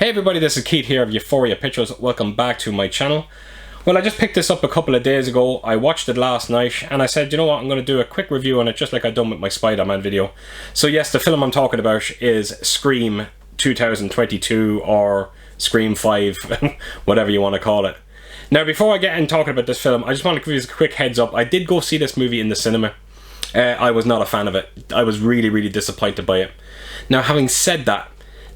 Hey everybody, this is Keith here of Euphoria Pictures. Welcome back to my channel. Well, I just picked this up a couple of days ago. I watched it last night and I said, you know what, I'm going to do a quick review on it just like I've done with my Spider-Man video. So yes, the film I'm talking about is Scream 2022 or Scream 5, whatever you want to call it. Now, before I get in talking about this film, I just want to give you a quick heads up. I did go see this movie in the cinema. I was not a fan of it. I was really disappointed by it. Now, having said that,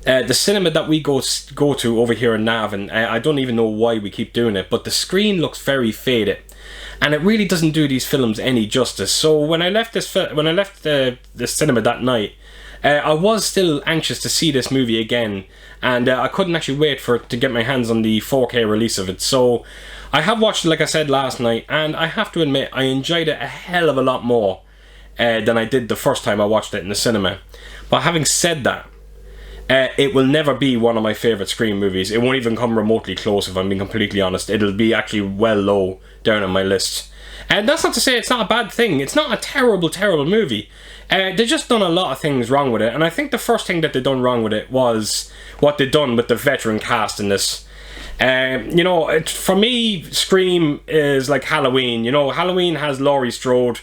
the cinema that we go to over here in Navan, I don't even know why we keep doing it, but the screen looks very faded, and it really doesn't do these films any justice. So when I left the cinema that night, I was still anxious to see this movie again, and I couldn't actually wait to get my hands on the 4K release of it. So I have watched it, like I said, last night, and I have to admit I enjoyed it a hell of a lot more than I did the first time I watched it in the cinema. But having said that, it will never be one of my favourite Scream movies. It won't even come remotely close, if I'm being completely honest. It'll be actually well low down on my list. And that's not to say it's not a bad thing. It's not a terrible movie. They've just done a lot of things wrong with it. And I think the first thing that they done wrong with it was what they've done with the veteran cast in this. You know, for me, Scream is like Halloween. You know, Halloween has Laurie Strode.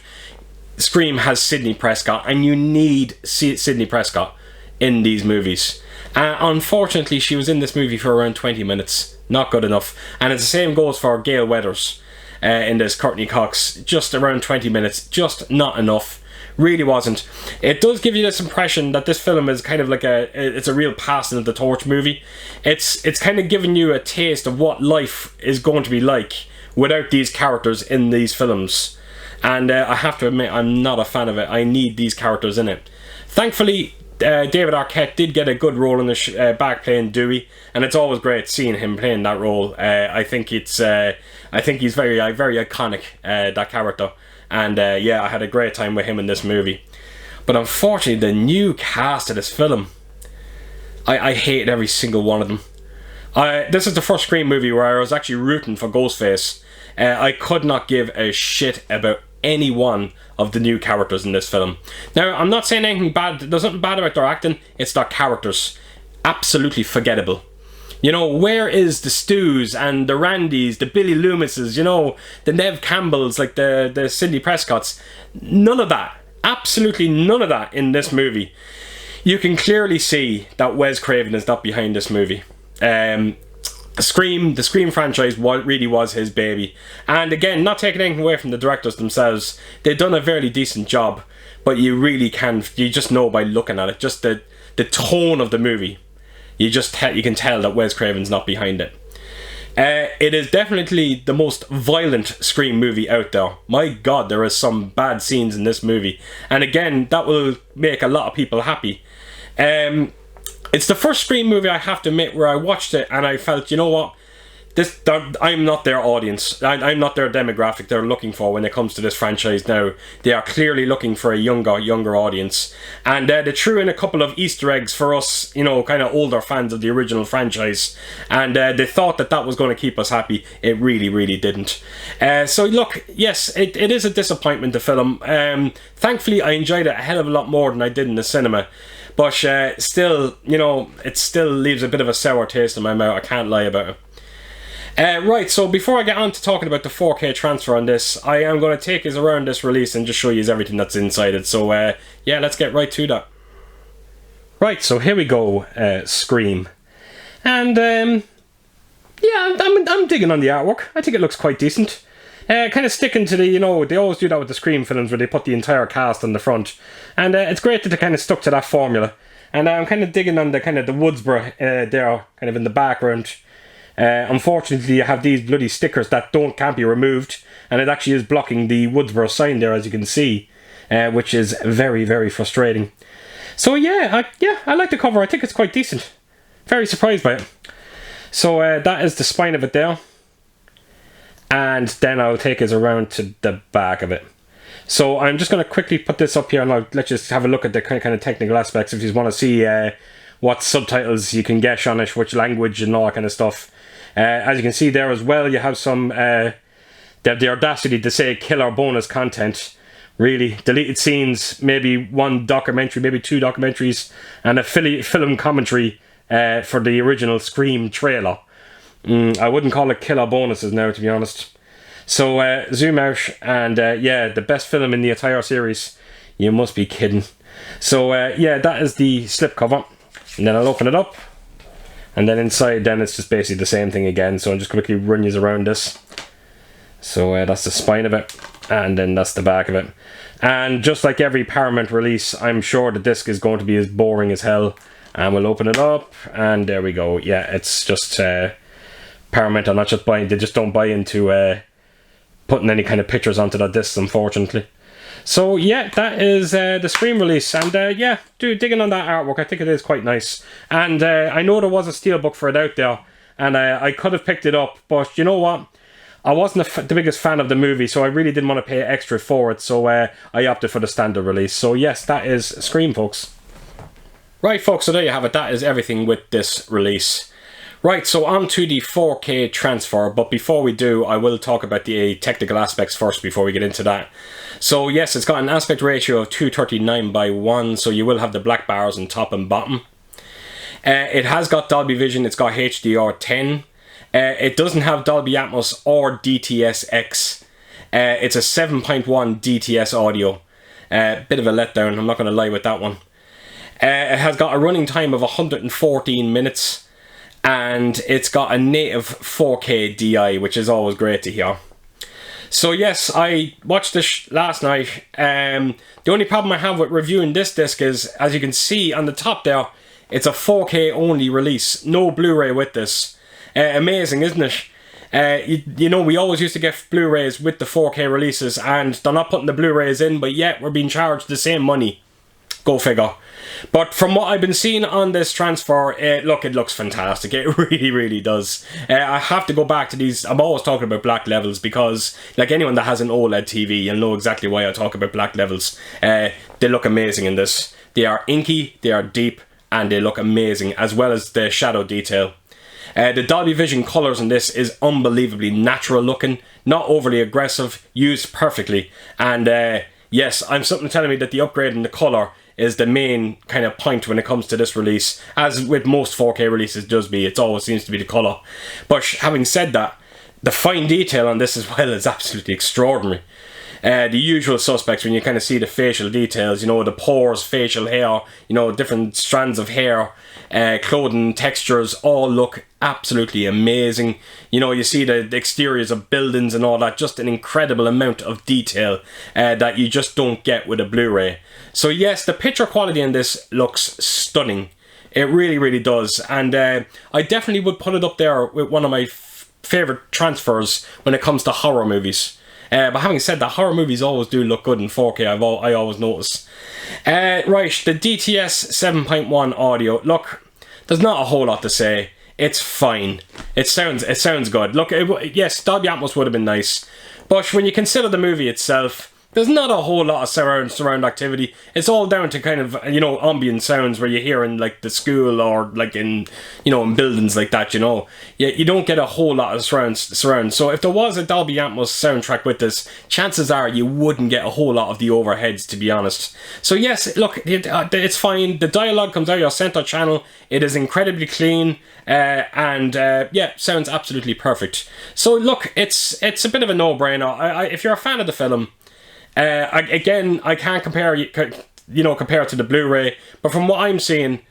Scream has Sidney Prescott. And you need Sidney Prescott in these movies. Unfortunately, she was in this movie for around 20 minutes. Not good enough. And it's the same goes for Gail Weathers in this, Courtney Cox. Just around 20 minutes. Just not enough. Really wasn't. It does give you this impression that this film is kind of like it's a real passing of the torch movie. It's kind of giving you a taste of what life is going to be like without these characters in these films. And I have to admit, I'm not a fan of it. I need these characters in it. Thankfully, David Arquette did get a good role in the back playing Dewey, and it's always great seeing him playing that role. I think he's very iconic, that character, and yeah, I had a great time with him in this movie. But unfortunately, the new cast of this film, I hated every single one of them. This is the first Scream movie where I was actually rooting for Ghostface. I could not give a shit about any one of the new characters in this film. Now, I'm not saying anything bad. There's nothing bad about their acting. It's their characters. Absolutely forgettable. You know, where is the Stews and the Randys, the Billy Loomises, you know, the Nev Campbells, like the Sidney Prescotts? None of that. Absolutely none of that in this movie. You can clearly see that Wes Craven is not behind this movie. The Scream franchise really was his baby. And again, not taking anything away from the directors themselves, they've done a very decent job, but you just know by looking at it, just the tone of the movie, you can tell that Wes Craven's not behind it. It is definitely the most violent Scream movie out there. My God, there are some bad scenes in this movie. And again, that will make a lot of people happy. It's the first Scream movie, I have to admit, where I watched it and I felt, you know what, I'm not their audience. I'm not their demographic they're looking for when it comes to this franchise now. They are clearly looking for a younger audience. And they threw in a couple of Easter eggs for us, you know, kind of older fans of the original franchise. And they thought that was going to keep us happy. It really didn't. So look, yes, it is a disappointment, the film. Thankfully, I enjoyed it a hell of a lot more than I did in the cinema. But still, you know, it still leaves a bit of a sour taste in my mouth. I can't lie about it. Right, so before I get on to talking about the 4K transfer on this, I am going to take us around this release and just show you everything that's inside it. So, yeah, let's get right to that. Right, so here we go, Scream. And, yeah, I'm digging on the artwork. I think it looks quite decent. Kind of sticking to they always do that with the Scream films where they put the entire cast on the front. And it's great that they kind of stuck to that formula. And I'm kind of digging on the Woodsboro there, kind of in the background. Unfortunately, you have these bloody stickers that can't be removed, and it actually is blocking the Woodsboro sign there, as you can see, which is very frustrating. So yeah, I like the cover. I think it's quite decent. Very surprised by it. So that is the spine of it there. And then I'll take us around to the back of it. So I'm just going to quickly put this up here and let's just have a look at the kind of technical aspects if you want to see what subtitles you can get on it, which language and all that kind of stuff. As you can see there as well, you have some the audacity to say killer bonus content. Really, deleted scenes, maybe one documentary, maybe two documentaries, and a film commentary for the original Scream trailer. I wouldn't call it killer bonuses now, to be honest. So zoom out, and yeah, the best film in the entire series. You must be kidding. So yeah, that is the slipcover, and then I'll open it up, and then inside then it's just basically the same thing again. So I'll just quickly run you around this. So that's the spine of it, and then that's the back of it. And just like every Paramount release, I'm sure the disc is going to be as boring as hell. And we'll open it up, and there we go. Yeah, it's just Paramount are not just buying, they just don't buy into putting any kind of pictures onto the discs, unfortunately. So yeah, that is the Scream release, and yeah, do digging on that artwork. I think it is quite nice, and I know there was a steelbook for it out there, and I could have picked it up, but you know what, I wasn't the biggest fan of the movie, so I really didn't want to pay extra for it, so I opted for the standard release. So yes, that is Scream, folks. Right, folks, so there you have it. That is everything with this release. Right, so on to the 4K transfer, but before we do, I will talk about the technical aspects first before we get into that. So yes, it's got an aspect ratio of 239:1, so you will have the black bars on top and bottom. It has got Dolby Vision, it's got HDR10. It doesn't have Dolby Atmos or DTS-X. It's a 7.1 DTS audio. Bit of a letdown, I'm not going to lie with that one. It has got a running time of 114 minutes. And it's got a native 4K DI, which is always great to hear. So yes, I watched this last night. The only problem I have with reviewing this disc is, as you can see on the top there, it's a 4K only release. No Blu-ray with this. Amazing, isn't it? You know, we always used to get Blu-rays with the 4K releases, and they're not putting the Blu-rays in, but yet we're being charged the same money. Go figure. But from what I've been seeing on this transfer, it looks fantastic. It really, really does. I have to go back to these. I'm always talking about black levels because, like anyone that has an OLED TV, you'll know exactly why I talk about black levels. They look amazing in this. They are inky, they are deep, and they look amazing, as well as the shadow detail. The Dolby Vision colours in this is unbelievably natural looking, not overly aggressive, used perfectly. And yes, I'm something telling me that the upgrade in the colour is the main kind of point when it comes to this release. As with most 4K releases does be, it always seems to be the colour. But having said that, the fine detail on this as well is absolutely extraordinary. The usual suspects when you kind of see the facial details, you know, the pores, facial hair, you know, different strands of hair, clothing textures all look absolutely amazing. You know, you see the exteriors of buildings and all that, just an incredible amount of detail that you just don't get with a Blu-ray. So yes, the picture quality in this looks stunning. It really, really does. And I definitely would put it up there with one of my favourite transfers when it comes to horror movies. But having said that, horror movies always do look good in 4K, I always notice. Right, the DTS 7.1 audio. Look, there's not a whole lot to say. It's fine. It sounds good. Look, yes, Dolby Atmos would have been nice. But when you consider the movie itself, there's not a whole lot of surround activity. It's all down to kind of, you know, ambient sounds where you hear in like the school or like in, you know, in buildings like that, you know. You don't get a whole lot of surround. So if there was a Dolby Atmos soundtrack with this, chances are you wouldn't get a whole lot of the overheads, to be honest. So yes, look, it's fine. The dialogue comes out your center channel. It is incredibly clean. And yeah, sounds absolutely perfect. So look, it's a bit of a no-brainer. If you're a fan of the film, again, I can't compare it to the Blu-ray, but from what I'm seeing,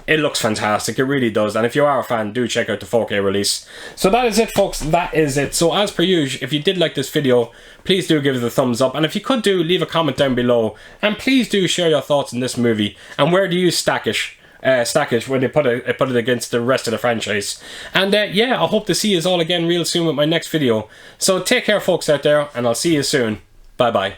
it looks fantastic. It really does. And if you are a fan, do check out the 4K release. So that is it, folks. That is it. So as per usual, if you did like this video, please do give it a thumbs up. And if you could do, leave a comment down below. And please do share your thoughts on this movie. And where do you stack it when they put it against the rest of the franchise. And yeah, I hope to see you all again real soon with my next video. So take care, folks out there, and I'll see you soon. Bye bye.